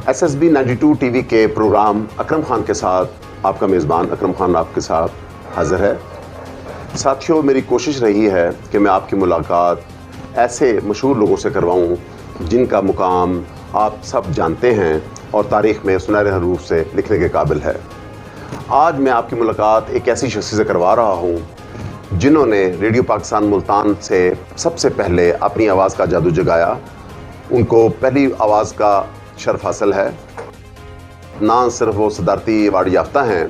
S S B 92 T V کے programme Akram Khan کے ساتھ آپ کا میزبان اکرم خان آپ کے ساتھ حاضر ہے۔ ساتھیوں، میری کوشش رہی ہے کہ میں آپ کی ملاقات ایسے مشہور لوگوں سے کرواؤں جن کا مقام آپ سب جانتے ہیں اور تاریخ میں سنہرے حروف سے لکھنے کے قابل ہے۔ آج میں آپ کی ملاقات ایک ایسی شخصیت سے کروا رہا ہوں جنہوں نے ریڈیو پاکستان ملتان سے سب سے پہلے اپنی آواز کا جادو جگایا۔ ان کو پہلی آواز کا شرف حاصل ہے۔ نہ صرف وہ صدارتی ایوارڈ یافتہ ہیں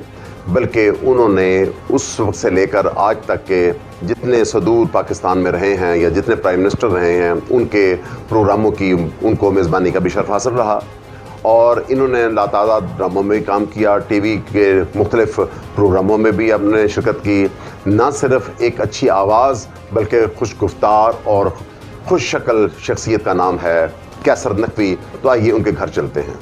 بلکہ انہوں نے اس وقت سے لے کر آج تک کے جتنے صدور پاکستان میں رہے ہیں یا جتنے پرائم منسٹر رہے ہیں ان کے پروگراموں کی ان کو میزبانی کا بھی شرف حاصل رہا، اور انہوں نے لاتعداد ڈراموں میں بھی کام کیا، ٹی وی کے مختلف پروگراموں میں بھی اپنے نے شرکت کی۔ نہ صرف ایک اچھی آواز بلکہ خوش گفتار اور خوش شکل شخصیت کا نام ہے کیسر نقوی۔ تو آئیے ان کے گھر چلتے ہیں۔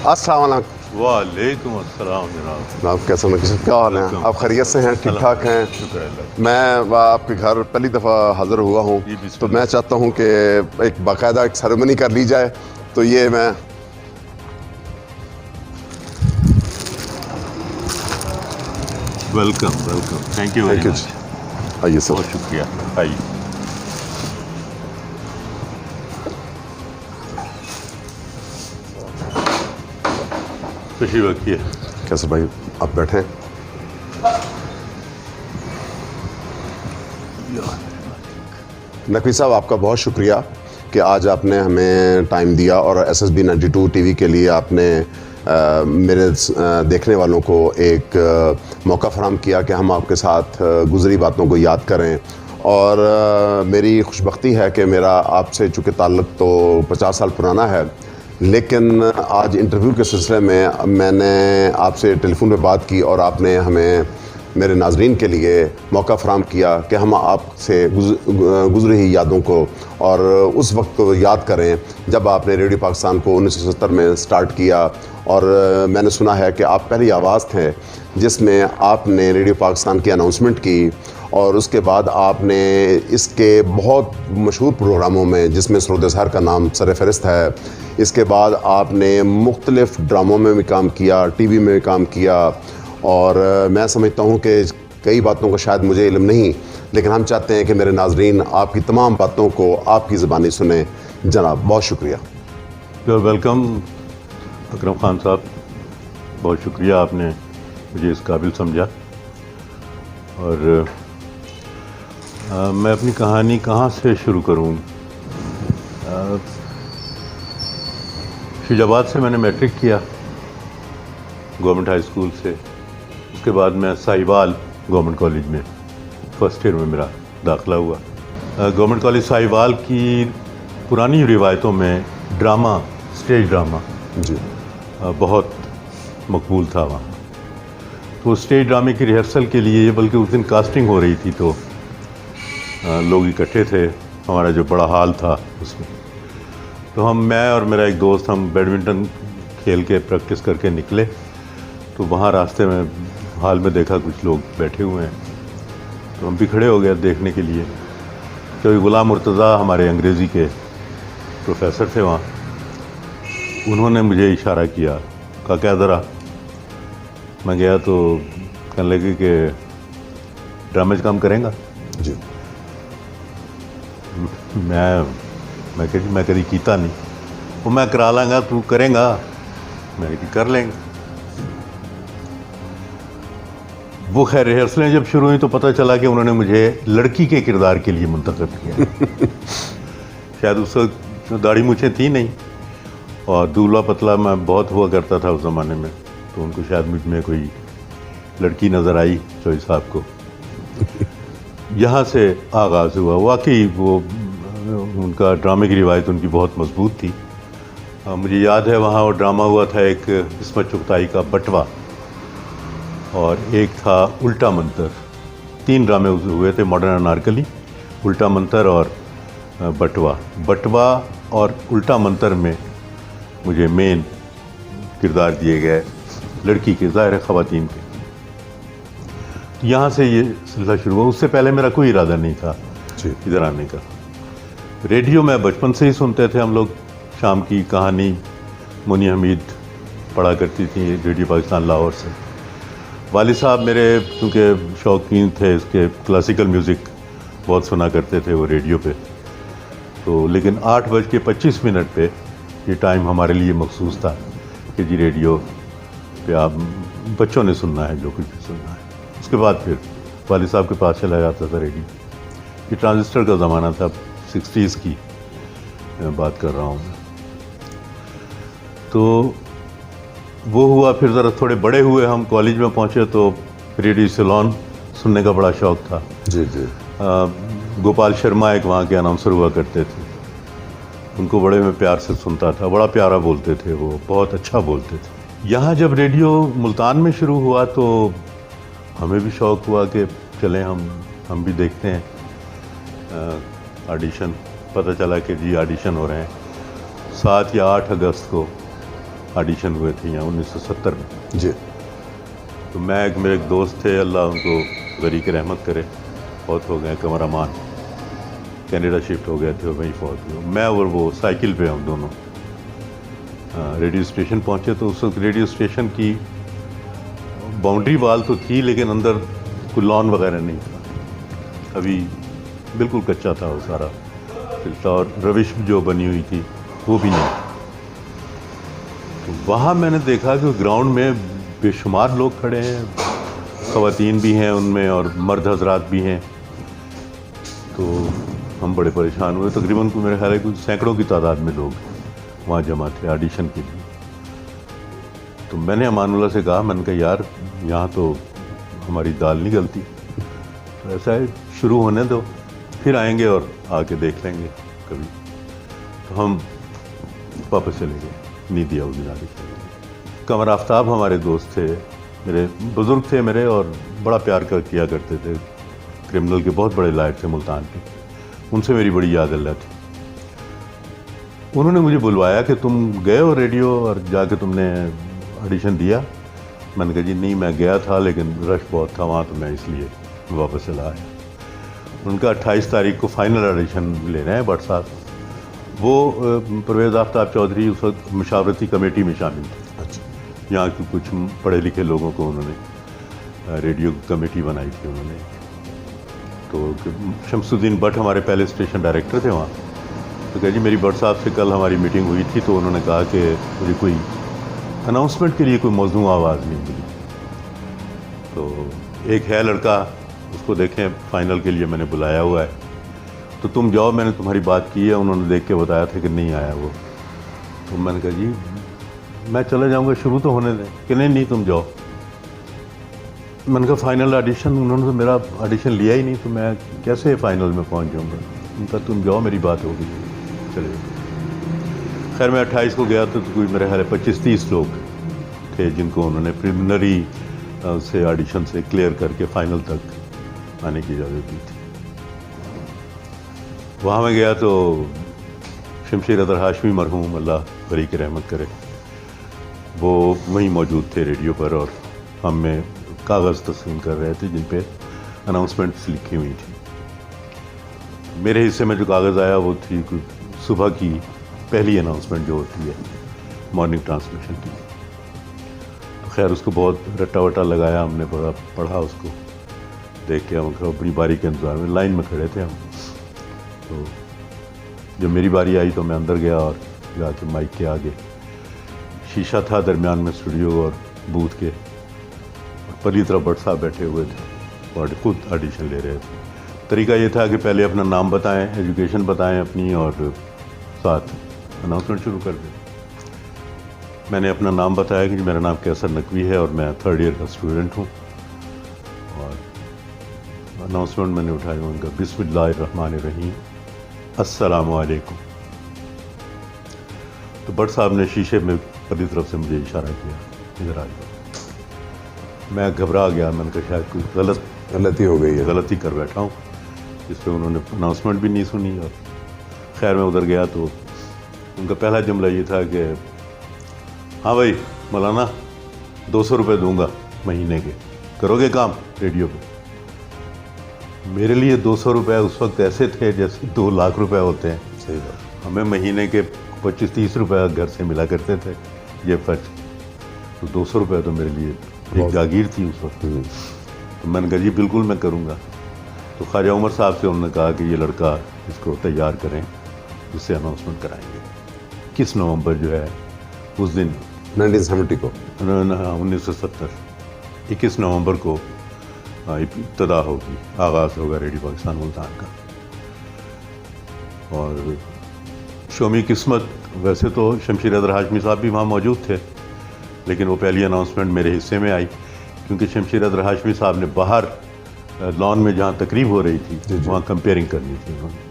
السلام علیکم۔ وعلیکم السلام جناب۔ آپ کیسے ہیں؟ کیا حال ہیں؟ آپ خیریت سے ہیں؟ ٹھیک ٹھاک ہیں؟ شکر اللہ۔ میں آپ کے گھر پہلی دفعہ حاضر ہوا ہوں تو میں چاہتا ہوں کہ ایک باقاعدہ ایک سیریمنی کر لی جائے، تو یہ میں welcome welcome, thank you very much, آئیے سر۔ بہت شکریہ۔ آئیے۔ تشریف رکھیے۔ کیسے بھائی آپ بیٹھیں۔ نقوی صاحب، آپ کا بہت شکریہ کہ آج آپ نے ہمیں ٹائم دیا اور S S B 92 T V کے لیے آپ نے میرے دیکھنے والوں کو ایک موقع فراہم کیا کہ ہم آپ کے ساتھ گزری باتوں کو یاد کریں۔ اور میری خوشبختی ہے کہ میرا آپ سے چونکہ تعلق تو 50 سال پرانا ہے، لیکن آج انٹرویو کے سلسلے میں نے آپ سے ٹیلی فون پہ بات کی اور آپ نے ہمیں میرے ناظرین کے لیے موقع فراہم کیا کہ ہم آپ سے گزری ہوئی یادوں کو اور اس وقت کو یاد کریں جب آپ نے ریڈیو پاکستان کو 1970 میں سٹارٹ کیا۔ اور میں نے سنا ہے کہ آپ پہلی آواز تھے جس میں آپ نے ریڈیو پاکستان کی اناؤنسمنٹ کی، اور اس کے بعد آپ نے اس کے بہت مشہور پروگراموں میں جس میں سرود اظہار کا نام سر فہرست ہے، اس کے بعد آپ نے مختلف ڈراموں میں بھی کام کیا، ٹی وی میں بھی کام کیا، اور میں سمجھتا ہوں کہ کئی باتوں کا شاید مجھے علم نہیں، لیکن ہم چاہتے ہیں کہ میرے ناظرین آپ کی تمام باتوں کو آپ کی زبانی سنیں۔ جناب بہت شکریہ۔ You are welcome Akram Khan صاحب، بہت شکریہ، آپ نے مجھے اس قابل سمجھا۔ اور میں اپنی کہانی کہاں سے شروع کروں؟ شیج آباد سے میں نے میٹرک کیا، گورنمنٹ ہائی اسکول سے۔ اس کے بعد میں ساہیوال گورنمنٹ کالج میں فرسٹ ایئر میں میرا داخلہ ہوا۔ گورنمنٹ کالج ساہیوال کی پرانی روایتوں میں ڈرامہ، اسٹیج ڈرامہ جی بہت مقبول تھا وہاں۔ تو اسٹیج ڈرامے کی ریہرسل کے لیے، بلکہ اس دن کاسٹنگ ہو رہی تھی تو لوگ اکٹھے تھے، ہمارا جو بڑا ہال تھا اس میں، تو میں اور میرا ایک دوست ہم بیڈمنٹن کھیل کے پریکٹس کر کے نکلے، تو وہاں راستے میں ہال میں دیکھا کچھ لوگ بیٹھے ہوئے ہیں، تو ہم بھی کھڑے ہو گئے دیکھنے کے لیے۔ تو غلام مرتضیٰ ہمارے انگریزی کے پروفیسر تھے وہاں، انہوں نے مجھے اشارہ کیا، کہا کہ ذرا۔ میں گیا تو کہنے لگے کہ ڈرامے کام کریں گا؟ جی۔ میں کہ میں کبھی کیتا نہیں، وہ میں کرا لاں گا، تو کریں گا؟ میں نے کہ کر لیں گے۔ وہ خیر ریہرسلیں جب شروع ہوئیں تو پتہ چلا کہ انہوں نے مجھے لڑکی کے کردار کے لیے منتخب کیا۔ شاید اس وقت داڑھی مونچھیں تھی نہیں، اور دبلا پتلا میں بہت ہوا کرتا تھا اس زمانے میں، تو ان کو شاید مجھ میں کوئی لڑکی نظر آئی چوئی صاحب کو۔ یہاں سے آغاز ہوا۔ واقعی وہ ان کا ڈرامے کی روایت ان کی بہت مضبوط تھی۔ مجھے یاد ہے وہاں وہ ڈرامہ ہوا تھا ایک عصمت چغتائی کا بٹوا، اور ایک تھا الٹا منتر۔ 3 ڈرامے ہوئے تھے، ماڈرن انارکلی، الٹا منتر اور بٹوا اور الٹا منتر میں مجھے مین کردار دیے گئے لڑکی کے، ظاہر خواتین کے. تو یہاں سے یہ سلسلہ شروع ہوا. اس سے پہلے میرا کوئی ارادہ نہیں تھا ادھر آنے کا. ریڈیو میں بچپن سے ہی سنتے تھے ہم لوگ. شام کی کہانی منی حمید پڑھا کرتی تھی ریڈیو پاکستان لاہور سے. والد صاحب میرے کیونکہ شوقین تھے اس کے، کلاسیکل میوزک بہت سنا کرتے تھے وہ ریڈیو پہ. تو لیکن 8:25 پہ یہ ٹائم ہمارے لیے مخصوص تھا کہ جی ریڈیو پہ آپ بچوں نے سننا ہے جو کچھ بھی سننا ہے. اس کے بعد پھر والد صاحب کے پاس چلا جاتا تھا ریڈیو. یہ ٹرانزسٹر کا زمانہ تھا، 60s کی بات کر رہا ہوں میں. تو وہ ہوا. پھر ذرا تھوڑے بڑے ہوئے، ہم کالج میں پہنچے تو ریڈیو سیلون سننے کا بڑا شوق تھا. گوپال شرما ایک وہاں کے اناؤنسر ہوا کرتے تھے. ان کو بڑے میں پیار سے سنتا تھا. بڑا پیارا بولتے تھے وہ، بہت اچھا بولتے تھے. یہاں جب ریڈیو ملتان میں شروع ہوا تو ہمیں بھی شوق ہوا کہ چلیں ہم بھی دیکھتے ہیں آڈیشن. پتہ چلا کہ جی آڈیشن ہو رہے ہیں. 7 یا 8 اگست کو آڈیشن ہوئے تھے یہاں 1970 میں. جی. تو میرے ایک دوست تھے، اللہ ان کو غریق رحمت کرے، فوت ہو گئے. قمر امان کینیڈا شفٹ ہو گئے تھے اور وہیں فوت ہوئے. میں اور وہ سائیکل پہ ہم دونوں ریڈیو اسٹیشن پہنچے. تو اس وقت ریڈیو اسٹیشن کی باؤنڈری وال تو تھی لیکن اندر کوئی لان وغیرہ نہیں تھا. ابھی بالکل کچا تھا وہ سارا سلسلہ، اور روش جو بنی ہوئی تھی وہ بھی نہیں. تو وہاں میں نے دیکھا کہ گراؤنڈ میں بے شمار لوگ کھڑے ہیں، خواتین بھی ہیں ان میں اور مرد حضرات بھی ہیں. تو ہم بڑے پریشان ہوئے. تقریباً میرے خیال ہے کچھ سینکڑوں کی تعداد میں لوگ وہاں جمع تھے آڈیشن کے لیے. تو میں نے امان اللہ سے کہا، میں نے کہا یار یہاں تو ہماری دال نہیں گلتی، تو ایسا ہے شروع ہونے دو، پھر آئیں گے اور آ کے دیکھ لیں گے کبھی. تو ہم واپس چلے گئے. نہیں دیا اس دن آڈیشن. قمر آفتاب ہمارے دوست تھے، میرے بزرگ تھے میرے، اور بڑا پیار کیا کرتے تھے. کرمنل کے بہت بڑے لائر تھے ملتان کے. ان سے میری بڑی یاد اللہ تھی. انہوں نے مجھے بلوایا کہ تم گئے ہو ریڈیو اور جا کے تم نے آڈیشن دیا. میں نے کہا جی نہیں، میں گیا تھا لیکن رش بہت تھا وہاں، تو میں اس لیے واپس چلا آیا. ان کا 28 تاریخ کو فائنل آڈیشن لے رہے ہیں بٹ صاحب. وہ پرویز آفتاب چودھری اس وقت مشاورتی کمیٹی میں شامل تھے. یہاں کے کچھ پڑھے لکھے لوگوں کو انہوں نے ریڈیو کمیٹی بنائی تھی انہوں نے. تو شمس الدین بٹ ہمارے پہلے اسٹیشن ڈائریکٹر تھے وہاں. تو کہا جی میری بٹ صاحب سے کل ہماری میٹنگ ہوئی تھی تو انہوں نے کہا کہ مجھے کوئی اناؤنسمنٹ کے لیے کوئی موزوں آواز نہیں ملی. تو ایک ہے لڑکا، اس کو دیکھیں فائنل کے لیے میں نے بلایا ہوا ہے، تو تم جاؤ، میں نے تمہاری بات کی ہے. انہوں نے دیکھ کے بتایا تھا کہ نہیں آیا وہ. تو میں نے کہا جی میں چلا جاؤں گا، شروع تو ہونے دیں. کہ نہیں تم جاؤ. میں نے کہا فائنل آڈیشن، انہوں نے تو میرا آڈیشن لیا ہی نہیں، تو میں کیسے فائنل میں پہنچ جاؤں گا. ان کا تم جاؤ، میری بات ہوگی. چلے خیر میں 28 کو گیا تو کوئی میرے خیال ہے 25-30 لوگ تھے جن کو انہوں نے پریلیمنری سے آڈیشن سے کلیئر کر کے فائنل تک آنے کی اجازت دی تھی. وہاں میں گیا تو شمشیر اطہر ہاشمی مرحوم اللہ غریق رحمت کرے، وہ وہیں موجود تھے ریڈیو پر، اور ہم میں کاغذ تسلیم کر رہے تھے جن پہ اناؤنسمنٹس لکھی ہوئی تھی. میرے حصے میں جو کاغذ آیا وہ تھی صبح کی پہلی اناؤنسمنٹ جو ہوتی ہے مارننگ ٹرانسمیشن کی. خیر اس کو بہت رٹا وٹا لگایا ہم نے، پڑھا اس کو دیکھ کے. ہم اپنی باری کے انتظار میں لائن میں کھڑے تھے ہم. تو جب میری باری آئی تو میں اندر گیا اور جا کے مائک کے آگے، شیشہ تھا درمیان میں اسٹوڈیو اور بوتھ کے، پرلی طرف بٹ صاحب بیٹھے ہوئے تھے اور خود آڈیشن لے رہے تھے. طریقہ یہ تھا کہ پہلے اپنا نام بتائیں، ایجوکیشن بتائیں اپنی، اور ساتھ اناؤنسمنٹ شروع کر دیں. میں نے اپنا نام بتایا کہ میرا نام کیسر نقوی ہے اور میں 3rd ایئر کا اسٹوڈنٹ ہوں. اور اناؤنسمنٹ میں نے اٹھایا ان کا، بسم اللہ الرحمن الرحیم، السلام علیکم. تو بٹ صاحب نے شیشے میں پرلی طرف سے مجھے اشارہ کیا، ادھر آ جاؤ. میں گھبرا گیا. میں نے کہا شاید کوئی غلطی ہو گئی ہے، غلطی کر بیٹھا ہوں. جس پہ انہوں نے اناؤنسمنٹ بھی نہیں سنی اور خیر میں ادھر گیا تو ان کا پہلا جملہ یہ تھا کہ ہاں بھائی مولانا 200 روپے دوں گا مہینے کے، کرو گے کام ریڈیو پہ؟ میرے لیے 200 روپے اس وقت ایسے تھے جیسے 2 لاکھ روپے ہوتے ہیں. صحیح بات. ہمیں مہینے کے 25-30 روپے گھر سے ملا کرتے تھے یہ خرچ. تو 200 روپے تو میرے لیے ایک جاگیر تھی اس وقت. تو میں نے کہا جی بالکل میں کروں گا. تو خواجہ عمر صاحب سے انہوں نے کہا کہ یہ لڑکا اس کو تیار کریں، اس سے اناؤنسمنٹ کرائیں گے. 21 نومبر جو ہے اس دن 1970 کو 1970 21 نومبر کو ابتدا ہوگی، آغاز ہوگا ریڈیو پاکستان ملتان کا. اور شومی قسمت، ویسے تو شمشیر حیدر ہاشمی صاحب بھی وہاں موجود تھے، لیکن وہ پہلی اناؤنسمنٹ میرے حصے میں آئی کیونکہ شمشیر حیدر ہاشمی صاحب نے باہر لان میں جہاں تقریب ہو رہی تھی وہاں کمپیئرنگ کرنی تھی انہوں نے.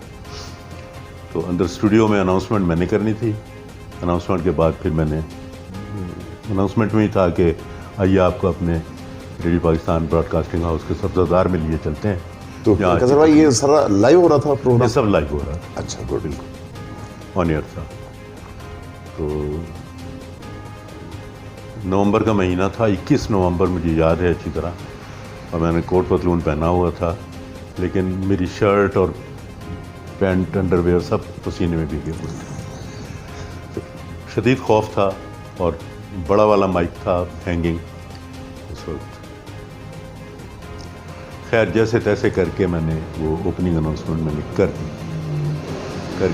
تو اندر اسٹوڈیو میں اناؤنسمنٹ میں نے کرنی تھی. اناؤنسمنٹ کے بعد پھر میں نے اناؤنسمنٹ میں ہی تھا کہ آئیے آپ کو اپنے radio Pakistan broadcasting house کے سبزدار میں لیے چلتے ہیں. تو قصر بھائی یہ سارا لائیو ہو رہا تھا یہ پروگرام؟ سب لائیو ہو رہا تھا. اچھا گڈ. بالکل آن ایئر تھا. تو نومبر کا مہینہ تھا، 21 نومبر مجھے یاد ہے اچھی طرح. اور میں نے کوٹ پتلون پہنا ہوا تھا، لیکن میری شرٹ اور پینٹ انڈر ویئر سب پسینے میں بھیگے ہوئے تھے. شدید خوف تھا اور بڑا والا مائک تھا ہینگنگ اس وقت. خیر جیسے تیسے کر کے میں نے وہ اوپننگ اناؤنسمنٹ میں نے کر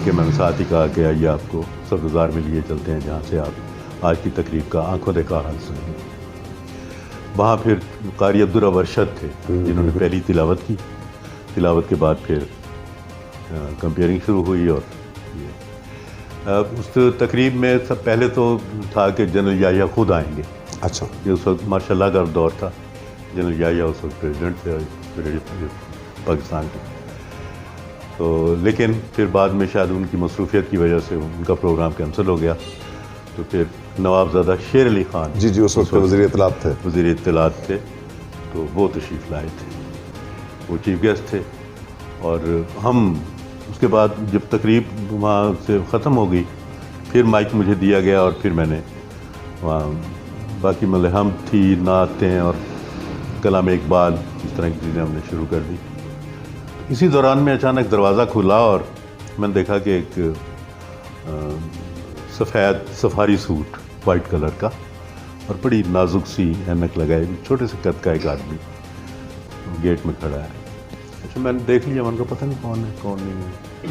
کے میں نے ساتھ ہی کہا کہ آئیے آپ کو سبزدار میں لیے چلتے ہیں جہاں سے آپ آج کی تقریب کا آنکھوں دیکھا حال سنیں. وہاں پھر قاری عبدالرب ارشد تھے جنہوں نے پہلی تلاوت کی. تلاوت کے بعد پھر کمپیئرنگ شروع ہوئی. اور اس تقریب میں سب پہلے تو تھا کہ جنرل یحییٰ خود آئیں گے. اچھا. یہ اس وقت ماشاء اللہ کا دور تھا. جنرل یحییٰ اس وقت پریزیڈنٹ تھے ریڈیو پاکستان کے. تو لیکن پھر بعد میں شاید ان کی مصروفیت کی وجہ سے ان کا پروگرام کینسل ہو گیا. تو پھر نوابزادہ شیر علی خان جی جی اس وقت وزیر اطلاعات تھے. وزیر اطلاعات تھے. تو وہ تشریف لائے تھے، وہ چیف گیسٹ تھے. اور ہم اس کے بعد جب تقریب وہاں سے ختم ہو گئی پھر مائک مجھے دیا گیا اور پھر میں نے وہاں باقی ملحم تھی، نعتیں اور کلام اقبال اس طرح کی چیزیں ہم نے شروع کر دی. اسی دوران میں اچانک دروازہ کھلا اور میں نے دیکھا کہ ایک سفید سفاری سوٹ وائٹ کلر کا اور بڑی نازک سی اینک لگائے چھوٹے سے قد کا ایک آدمی گیٹ میں کھڑا ہے. اچھا میں نے دیکھ لیا، میں نے کہا پتہ نہیں کون ہے کون نہیں ہے.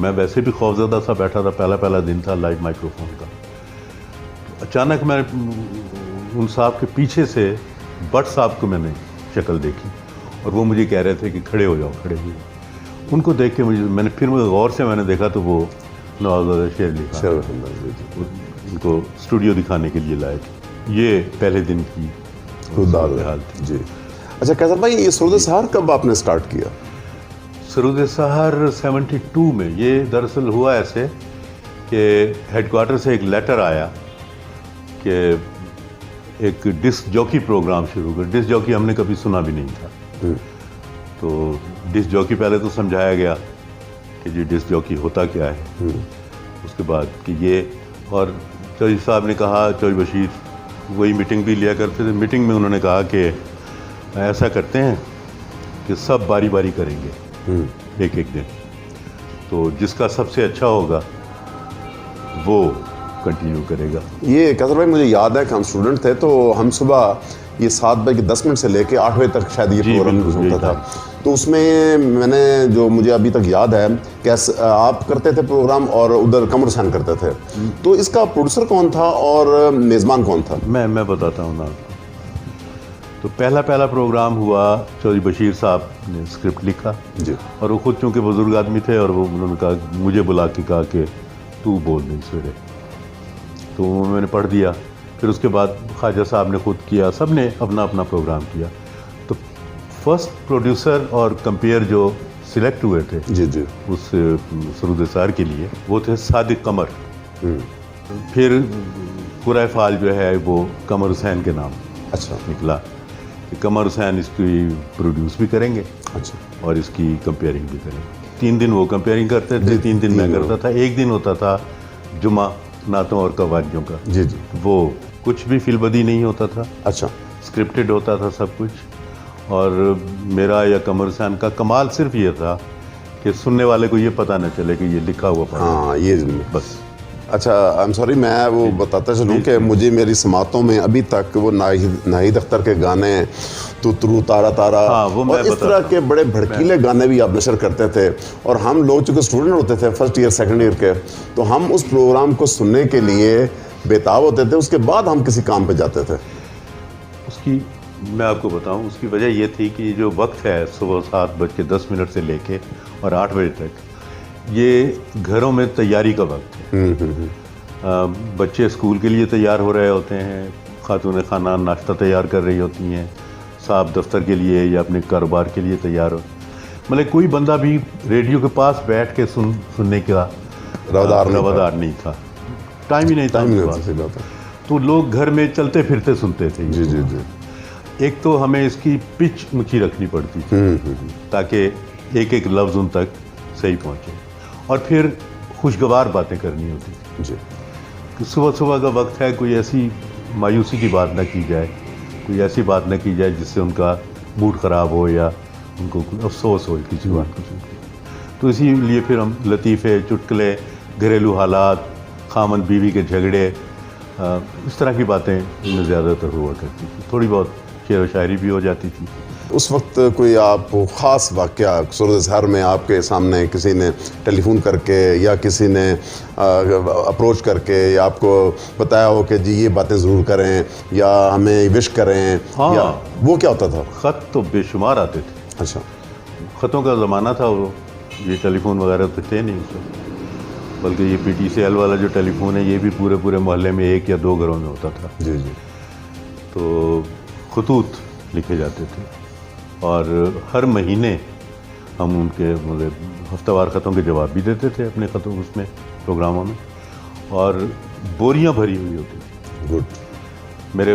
میں ویسے بھی خوفزدہ سا بیٹھا تھا، پہلا دن تھا لائیو مائکرو فون کا. اچانک میں ان صاحب کے پیچھے سے بٹ صاحب کو میں نے شکل دیکھی اور وہ مجھے کہہ رہے تھے کہ کھڑے ہو جاؤ کھڑے ہو جاؤ. ان کو دیکھ کے میں نے پھر غور سے میں نے دیکھا تو وہ نوابزادہ شیر علی خان ان کو اسٹوڈیو دکھانے کے لیے لائے تھے. یہ پہلے دن کی حال تھی. جی. اچھا قیصر بھائی یہ سرود سحر کب آپ نے سٹارٹ کیا؟ سرود سحر 72 میں. یہ دراصل ہوا ایسے کہ ہیڈ کوارٹر سے ایک لیٹر آیا کہ ایک ڈسک جاکی پروگرام شروع کر. ڈسک جاکی ہم نے کبھی سنا بھی نہیں تھا. تو ڈسک جاکی پہلے تو سمجھایا گیا کہ جی ڈسک جاکی ہوتا کیا ہے. اس کے بعد کہ یہ، اور چوہدری صاحب نے کہا، چوہدری بشیر وہی میٹنگ بھی لیا کرتے تھے. میٹنگ میں انہوں نے کہا کہ ایسا کرتے ہیں کہ سب باری باری کریں گے ایک دن، تو جس کا سب سے اچھا ہوگا وہ کنٹینیو کرے گا. یہ قیصر بھائی مجھے یاد ہے کہ ہم اسٹوڈنٹ تھے تو ہم صبح یہ 7:10 سے لے کے 8 بجے تک شاید یہ پروگرام ہوتا تھا. تو اس میں میں نے جو مجھے ابھی تک یاد ہے کہ آپ کرتے تھے پروگرام اور ادھر قمر حسین کرتے تھے. تو اس کا پروڈیوسر کون تھا اور میزبان کون تھا؟ میں بتاتا ہوں نا آپ کو. تو پہلا پروگرام ہوا، چوہدری بشیر صاحب نے اسکرپٹ لکھا جی. اور وہ خود چونکہ بزرگ آدمی تھے اور وہ انہوں نے کہا مجھے بلا کے کہا کہ تو بول دیں سویرے. تو میں نے پڑھ دیا. پھر اس کے بعد خواجہ صاحب نے خود کیا، سب نے اپنا اپنا پروگرام کیا. تو فرسٹ پروڈیوسر اور کمپیئر جو سلیکٹ ہوئے تھے جی جی اس سرود سحر کے لیے وہ تھے صادق قمر. پھر قرۂ فعال جو ہے وہ قمر حسین کے نام اچھا نکلا کہ قمر حسین اس کی پروڈیوس بھی کریں گے اچھا اور اس کی کمپیئرنگ بھی کریں گے. 3 دن وہ کمپیئرنگ کرتے تھے, 3 دن میں کرتا تھا. ایک دن ہوتا تھا جمعہ نعتوں اور قوالیوں کا. جی جی. وہ کچھ بھی فی البدی نہیں ہوتا تھا, اچھا. اسکرپٹڈ ہوتا تھا سب کچھ. اور میرا یا قمر حسین کا کمال صرف یہ تھا کہ سننے والے کو یہ پتہ نہ چلے کہ یہ لکھا ہوا پڑھا. ہاں یہ بس. اچھا آئی ایم سوری, میں وہ بتاتا چلوں کہ مجھے میری سماعتوں میں ابھی تک وہ ناہید اختر کے گانے تو ترو تارا تارا اور اس طرح کے بڑے بھڑکیلے گانے بھی آپ نشر کرتے تھے. اور ہم لوگ چونکہ اسٹوڈنٹ ہوتے تھے فرسٹ ایئر سیکنڈ ایئر کے, تو ہم اس پروگرام کو سننے کے لیے بےتاب ہوتے تھے. اس کے بعد ہم کسی کام پہ جاتے تھے. اس کی میں آپ کو بتاؤں, اس کی وجہ یہ تھی کہ جو وقت ہے صبح 7:10 سے لے کے اور 8 بجے تک, یہ گھروں میں تیاری کا وقت ہے. بچے اسکول کے لیے تیار ہو رہے ہوتے ہیں, خاتون خانہ ناشتہ تیار کر رہی ہوتی ہیں, صاحب دفتر کے لیے یا اپنے کاروبار کے لیے تیار ہو. مطلب کوئی بندہ بھی ریڈیو کے پاس بیٹھ کے سننے کا روادار نہیں تھا, ٹائم ہی نہیں تھا. تو لوگ گھر میں چلتے پھرتے سنتے تھے. جی جی جی. ایک تو ہمیں اس کی پچ اونچی رکھنی پڑتی تھی تاکہ ایک ایک لفظ ان تک صحیح پہنچے, اور پھر خوشگوار باتیں کرنی ہوتی تھی. جی. صبح کا وقت ہے, کوئی ایسی مایوسی کی بات نہ کی جائے, کوئی ایسی بات نہ کی جائے جس سے ان کا موڈ خراب ہو یا ان کو افسوس ہو کسی بات کو سن کے. تو اسی لیے پھر ہم لطیفے, چٹکلے, گھریلو حالات, خامن بیوی کے جھگڑے, اس طرح کی باتیں ان میں زیادہ تر ہوا کرتی تھی. تھوڑی بہت شعر و شاعری بھی ہو جاتی تھی. اس وقت کوئی آپ خاص واقعہ صورت اظہار میں آپ کے سامنے کسی نے ٹیلی فون کر کے یا کسی نے اپروچ کر کے یا آپ کو بتایا ہو کہ جی یہ باتیں ضرور کریں یا ہمیں وش کریں؟ ہاں. یا وہ کیا ہوتا تھا؟ خط تو بے شمار آتے تھے. اچھا. خطوں کا زمانہ تھا وہ, یہ ٹیلی فون وغیرہ تو تھے نہیں اس وقت. بلکہ یہ PTCL والا جو ٹیلی فون ہے یہ بھی پورے محلے میں 1 یا 2 گھروں میں ہوتا تھا. جی جی. تو خطوط لکھے جاتے تھے اور ہر مہینے ہم ان کے مطلب ہفتہ وار خطوں کے جواب بھی دیتے تھے اپنے خطوں اس میں پروگراموں میں, اور بوریاں بھری ہوئی ہوتی تھی. گڈ.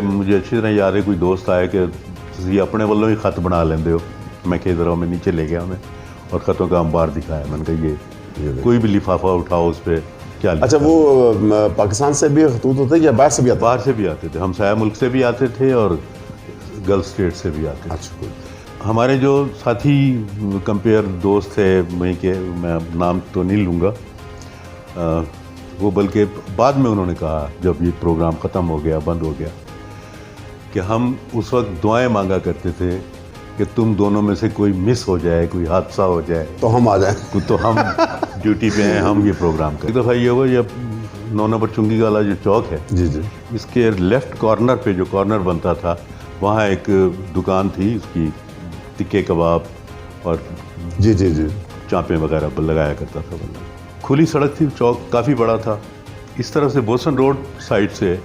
مجھے اچھی طرح یاد ہے, کوئی دوست آئے کہ تسی اپنے والوں ہی خط بنا لیندے ہو. میں کہ ذرا میں نیچے لے گیا انہیں اور خطوں کا انبار دکھایا. میں نے کہا یہ کوئی بھی لفافہ اٹھاؤ اس پہ کیا. اچھا, وہ پاکستان سے بھی خطوط ہوتے یا باہر سے بھی آتے؟ باہر سے بھی آتے تھے, ہمسایہ ملک سے بھی آتے تھے اور گلف اسٹیٹ سے بھی آتے تھے. اچھا. ہمارے جو ساتھی کمپیئر دوست تھے وہیں کے, میں نام تو نہیں لوں گا, وہ بلکہ بعد میں انہوں نے کہا جب یہ پروگرام ختم ہو گیا, بند ہو گیا, کہ ہم اس وقت دعائیں مانگا کرتے تھے کہ تم دونوں میں سے کوئی مس ہو جائے, کوئی حادثہ ہو جائے تو ہم آ جائیں, تو ہم ڈیوٹی پہ ہیں, ہم یہ پروگرام کریں. ایک دفعہ یہ ہوا, یہ 9 نمبر چنگی والا جو چوک ہے, جی جی, اس کے لیفٹ کارنر پہ جو کارنر بنتا تھا وہاں ایک دکان تھی, اس کی تکے کباب اور جی جی جی, چانپیں وغیرہ لگایا کرتا تھا. کھلی سڑک تھی, چوک کافی بڑا تھا. اس طرح سے بوسن روڈ سائڈ سے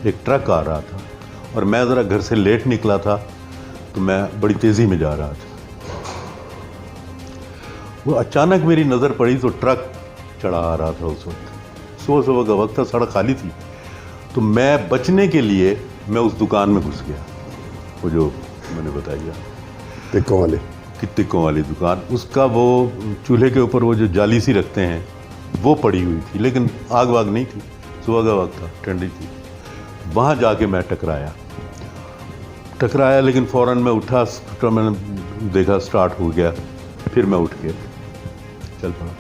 ایک ٹرک آ رہا تھا اور میں ذرا گھر سے لیٹ نکلا تھا تو میں بڑی تیزی میں جا رہا تھا. وہ اچانک میری نظر پڑی تو ٹرک چڑھا آ رہا تھا. اس وقت صبح کا وقت تھا, سڑک خالی تھی, تو میں بچنے کے لیے میں اس دکان میں گھس گیا, وہ جو میں نے بتایا ٹکوں والے, ٹکوں والی دکان. اس کا وہ چولہے کے اوپر وہ جو جالی سی رکھتے ہیں وہ پڑی ہوئی تھی, لیکن آگ واگ نہیں تھی, صبح کا وقت تھا, ٹھنڈی تھی. وہاں جا کے میں ٹکرایا, لیکن فوراً میں اٹھا, میں نے دیکھا سٹارٹ ہو گیا, پھر میں اٹھ کے چل پڑا.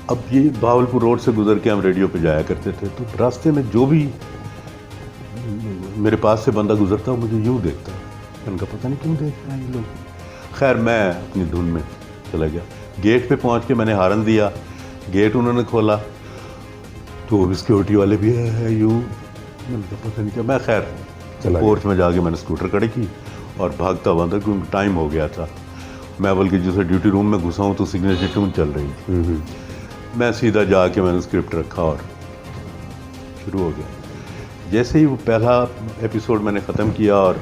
اب یہ بہاولپور روڈ سے گزر کے ہم ریڈیو پہ جایا کرتے تھے, تو راستے میں جو بھی میرے پاس سے بندہ گزرتا مجھے یوں دیکھتا, ان کا پتہ نہیں کیوں دیکھ رہے ہیں یہ لوگ. خیر میں اپنی دھن میں چلا گیا. گیٹ پہ پہنچ کے میں نے ہارن دیا, گیٹ انہوں نے کھولا تو سیکورٹی والے بھی ہے یوں, میں نے کہا پتہ نہیں کیا. میں خیر پورچ میں جا کے میں نے اسکوٹر کھڑی کی اور بھاگتا ہوا تھا کیونکہ ٹائم ہو گیا تھا. میں بلکہ جسے ڈیوٹی روم میں گھسا ہوں تو سگنیچر ٹیون چل رہی تھی. میں سیدھا جا کے میں نے اسکرپٹ رکھا اور شروع ہو گیا. جیسے ہی وہ پہلا ایپیسوڈ میں نے ختم کیا اور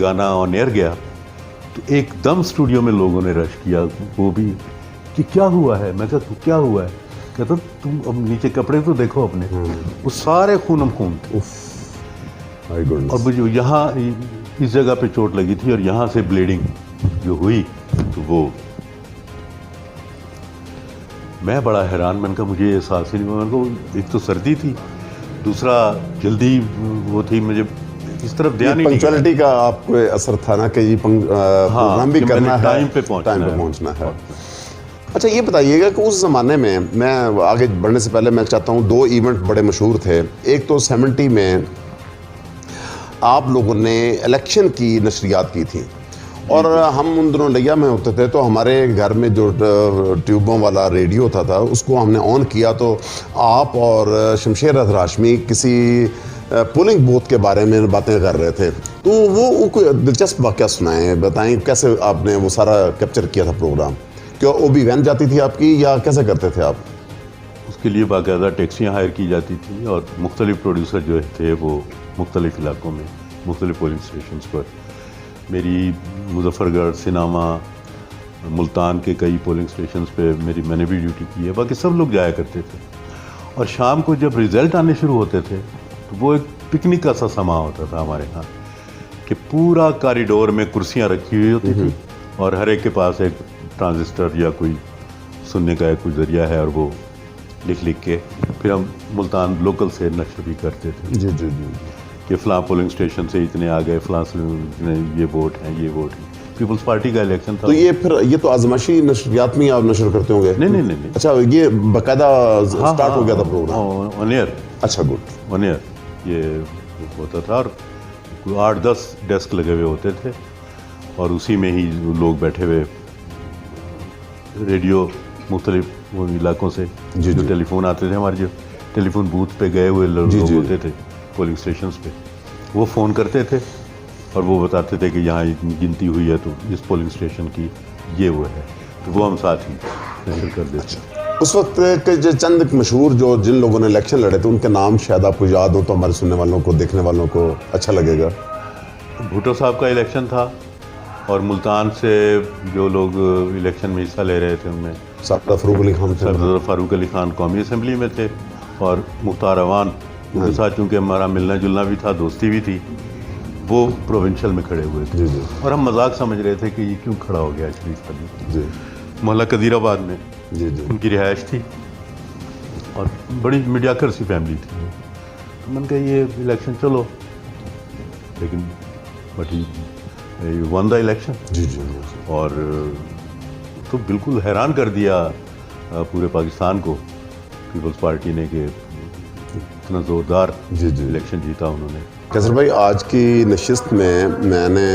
گانا آن ایئر گیا تو ایک دم اسٹوڈیو میں لوگوں نے رش کیا, وہ بھی کہ کیا ہوا ہے. میں کہا کیا ہوا ہے, کہتا تم اب نیچے کپڑے تو دیکھو اپنے. وہ سارے خونم خون تھے اور مجھے یہاں اس جگہ پہ چوٹ لگی تھی اور یہاں سے بلیڈنگ جو ہوئی تو وہ میں بڑا حیران، میں نے کہا مجھے احساس ہی نہیں ہوا. میں نے کہا ایک تو سردی تھی، دوسرا جلدی وہ تھی، مجھے اس طرف دھیان ہی نہیں گیا. پنکچولیٹی کا آپ کو اثر تھا نا کہ یہ پروگرام بھی کہ میں نے کرنا ہے، ٹائم پہ پہنچنا ہے. اچھا یہ بتائیے گا کہ اس زمانے میں آگے بڑھنے سے پہلے میں چاہتا ہوں 2 ایونٹ بڑے مشہور تھے. ایک تو 70 میں آپ لوگوں نے الیکشن کی نشریات کی تھی، اور ہم ان دنوں لیا میں ہوتے تھے، تو ہمارے گھر میں جو ٹیوبوں والا ریڈیو ہوتا تھا اس کو ہم نے آن کیا تو آپ اور شمشیر اظہر ہاشمی کسی پولنگ بوتھ کے بارے میں باتیں کر رہے تھے. تو وہ کوئی دلچسپ واقعہ سنائیں، بتائیں کیسے آپ نے وہ سارا کیپچر کیا تھا پروگرام؟ کیا او بی وین جاتی تھی آپ کی یا کیسے کرتے تھے آپ؟ اس کے لیے باقاعدہ ٹیکسیاں ہائر کی جاتی تھیں، اور مختلف پروڈیوسر جو تھے وہ مختلف علاقوں میں مختلف پولنگ اسٹیشنز پر، میری مظفر گڑھ، سناما، ملتان کے کئی پولنگ اسٹیشنز پہ میں نے بھی ڈیوٹی کی ہے. باقی سب لوگ جایا کرتے تھے، اور شام کو جب رزلٹ آنے شروع ہوتے تھے تو وہ ایک پکنک کا سا سما ہوتا تھا ہمارے ہاں، کہ پورا کاریڈور میں کرسیاں رکھی ہوئی ہوتی تھیں، اور ہر ایک کے پاس ایک ٹرانزسٹر یا کوئی سننے کا ایک کوئی ذریعہ ہے، اور وہ لکھ کے پھر ہم ملتان لوکل سے نشر بھی کرتے تھے. جی جی جی کہ فلاں پولنگ اسٹیشن سے اتنے آ گئے، فلاں سے یہ ووٹ ہیں، یہ ووٹ ہیں. پیپلز پارٹی کا الیکشن تھا. تو یہ تو آزمائشی نشریات میں آپ نشر کرتے ہوں گے؟ نہیں. اچھا یہ باقاعدہ سٹارٹ ہو گیا تھا پروگرام؟ آن ایئر. اچھا گڈ. آن ایئر یہ ہوتا تھا، اور 8-10 ڈیسک لگے ہوئے ہوتے تھے، اور اسی میں ہی لوگ بیٹھے ہوئے ریڈیو مختلف علاقوں سے جو ٹیلی فون آتے تھے، ہمارے جو ٹیلی فون بوتھ پہ گئے ہوئے لوگ ہوتے تھے پولنگ اسٹیشنز پہ، وہ فون کرتے تھے اور وہ بتاتے تھے کہ یہاں اتنی گنتی ہوئی ہے تو اس پولنگ اسٹیشن کی یہ وہ ہے، تو وہ ہم ساتھ ہی نشر کر دیتے. اس وقت کے جو چند مشہور جن لوگوں نے الیکشن لڑے تھے ان کے نام شاید آپ کو یاد ہو تو ہمارے سننے والوں کو، دیکھنے والوں کو اچھا لگے گا. بھٹو صاحب کا الیکشن تھا، اور ملتان سے جو لوگ الیکشن میں حصہ لے رہے تھے ان میں سردار فاروق علی خان تھے. سردار فاروق علی خان قومی اسمبلی میں تھے، اور مختار اوان ان کے ساتھ چونکہ ہمارا ملنا جلنا بھی تھا، دوستی بھی تھی، وہ پروونشل میں کھڑے ہوئے تھے. اور ہم مذاق سمجھ رہے تھے کہ یہ کیوں کھڑا ہو گیا شریف علی. محلہ قدیر آباد میں ان کی رہائش تھی، اور بڑی میڈیاکر سی فیملی تھی. تو میں نے کہا یہ الیکشن چلو، لیکن but he one the election. اور تو بالکل حیران کر دیا پورے پاکستان کو پیپلز پارٹی نے کہ اتنا زوردار الیکشن جیتا انہوں نے. کیسر بھائی آج کی نشست میں نے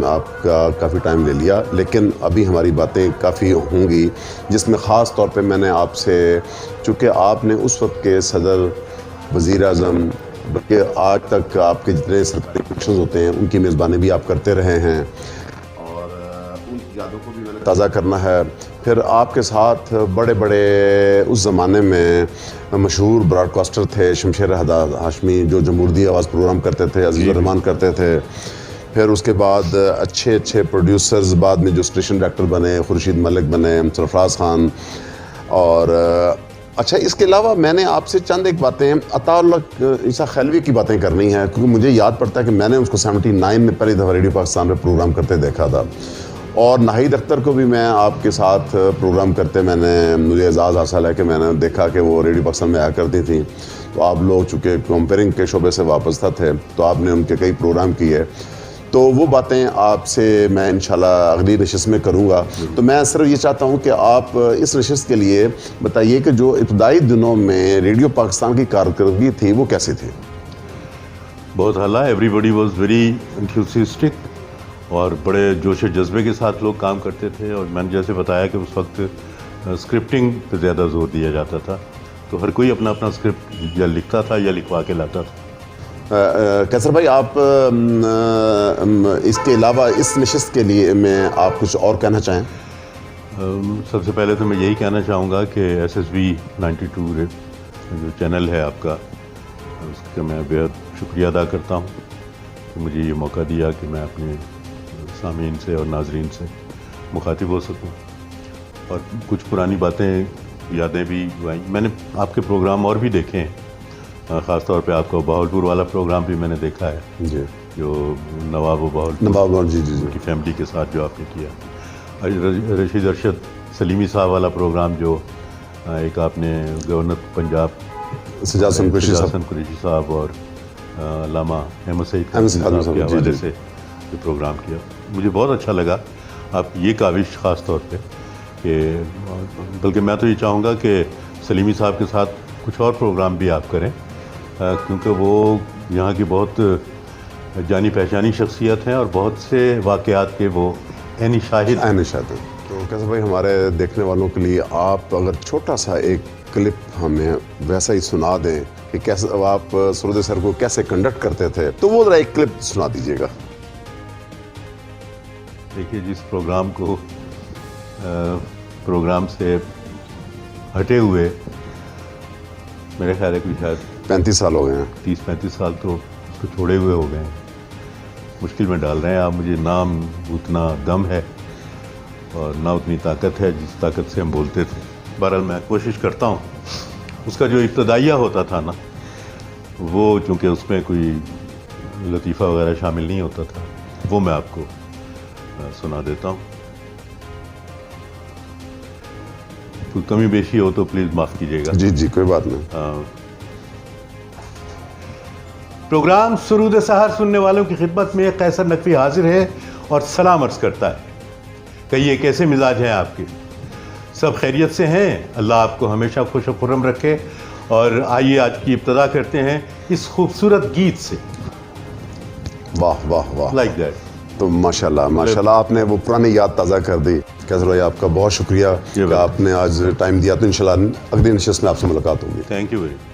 آپ کا کافی ٹائم لے لیا، لیکن ابھی ہماری باتیں کافی ہوں گی، جس میں خاص طور پہ میں نے آپ سے، چونکہ آپ نے اس وقت کے صدر، وزیر اعظم، بلکہ آج تک آپ کے جتنے سرکاری فنکشنز ہوتے ہیں ان کی میزبانی بھی آپ کرتے رہے ہیں، اور ان یادوں کو بھی میں نے تازہ کرنا ہے. پھر آپ کے ساتھ بڑے بڑے اس زمانے میں مشہور براڈ کاسٹر تھے، شمشیر اظہر ہاشمی جو جمہوریہ آواز پروگرام کرتے تھے، عزیز الرحمان کرتے تھے. پھر اس کے بعد اچھے پروڈیوسرز بعد میں جو اسٹیشن ڈائریکٹر بنے، خورشید ملک بنے، سرفراز خان. اور اچھا اس کے علاوہ میں نے آپ سے چند ایک باتیں عطا اللہ عیسیٰ خیلوی کی باتیں کرنی ہیں، کیونکہ مجھے یاد پڑتا ہے کہ میں نے اس کو 79 میں پہلی دفعہ ریڈیو پاکستان میں پروگرام کرتے دیکھا تھا، اور ناہید اختر کو بھی میں آپ کے ساتھ پروگرام کرتے مجھے اعزاز حاصل ہے کہ میں نے دیکھا کہ وہ ریڈیو پاکستان میں آیا کرتی تھیں. تو آپ لوگ چونکہ کمپیئرنگ کے شعبے سے وابستہ تھے تو آپ نے ان کے کئی پروگرام کیے، تو وہ باتیں آپ سے میں انشاءاللہ اگلی نشست میں کروں گا. تو میں صرف یہ چاہتا ہوں کہ آپ اس نشست کے لیے بتائیے کہ جو ابتدائی دنوں میں ریڈیو پاکستان کی کارکردگی تھی وہ کیسی تھی؟ بہت اعلیٰ. ایوری بڈی واز ویری انتھوسیسٹک، اور بڑے جوش و جذبے کے ساتھ لوگ کام کرتے تھے. اور میں نے جیسے بتایا کہ اس وقت اسکرپٹنگ پہ زیادہ زور دیا جاتا تھا، تو ہر کوئی اپنا اسکرپٹ یا لکھتا تھا یا لکھوا کے لاتا تھا. کیسر بھائی آپ اس کے علاوہ اس نشست کے لیے میں آپ کچھ اور کہنا چاہیں؟ سب سے پہلے تو میں یہی کہنا چاہوں گا کہ SSB 92 جو چینل ہے آپ کا، اس کا میں بہت شکریہ ادا کرتا ہوں کہ مجھے یہ موقع دیا کہ میں اپنے سامعین سے اور ناظرین سے مخاطب ہو سکوں، اور کچھ پرانی باتیں، یادیں بھی آئیں. میں نے آپ کے پروگرام اور بھی دیکھے ہیں، خاص طور پہ آپ کا بہاولپور والا پروگرام بھی میں نے دیکھا ہے، جی، جو نواب و بہاولپور جی کی فیملی کے ساتھ جو آپ نے کیا. رشید ارشد سلیمی صاحب والا پروگرام جو ایک آپ نے گورنر پنجاب سجاد حسن قریشی سجاد صاحب حسن قریشی صاحب اور علامہ احمد سعید احمد صاحب صاحب، کے جی، حوالے جی۔ سے یہ پروگرام کیا، مجھے بہت اچھا لگا آپ یہ کاوش خاص طور پہ کہ بلکہ میں تو یہ چاہوں گا کہ سلیمی صاحب کے ساتھ کچھ اور پروگرام بھی آپ کریں، کیونکہ وہ یہاں کی بہت جانی پہچانی شخصیت ہیں اور بہت سے واقعات کے وہ عینی شاہد ہیں۔ شاہد ہیں۔ تو کیسے بھائی ہمارے دیکھنے والوں کے لیے آپ اگر چھوٹا سا ایک کلپ ہمیں ویسا ہی سنا دیں کہ کیسے آپ سرود سر کو کیسے کنڈکٹ کرتے تھے، تو وہ ذرا ایک کلپ سنا دیجیے گا۔ دیکھیے جس پروگرام کو پروگرام سے ہٹے ہوئے میرے خیال ہے کوئی شاید 35 سال ہو گئے ہیں۔ 30-35 سال تو اس کو چھوڑے ہوئے ہو گئے ہیں، مشکل میں ڈال رہے ہیں آپ مجھے، نہ اتنا دم ہے اور نہ اتنی طاقت ہے جس طاقت سے ہم بولتے تھے۔ بہرحال میں کوشش کرتا ہوں، اس کا جو ابتدائیہ ہوتا تھا نا وہ چونکہ اس میں کوئی لطیفہ وغیرہ شامل نہیں ہوتا تھا، وہ میں آپ کو سنا دیتا ہوں۔ کوئی کمی بیشی ہو تو پلیز معاف کیجیے گا۔ جی جی کوئی بات نہیں۔ پروگرام سرود سحر سننے والوں کی خدمت میں قیصر نقوی حاضر ہے اور سلام عرض کرتا ہے۔ کہیے کیسے مزاج ہیں آپ کے؟ سب خیریت سے ہیں؟ اللہ آپ کو ہمیشہ خوش و خرم رکھے۔ اور آئیے آج کی ابتدا کرتے ہیں اس خوبصورت گیت سے، واہ واہ واہ، لائک دیٹ۔ تو ماشاءاللہ آپ نے وہ پرانی یاد تازہ کر دی۔ کیسر بھائی آپ کا بہت شکریہ کہ آپ نے آج ٹائم دیا، تو انشاءاللہ اگلی نشست میں آپ سے ملاقات ہوگی۔ Thank you very much.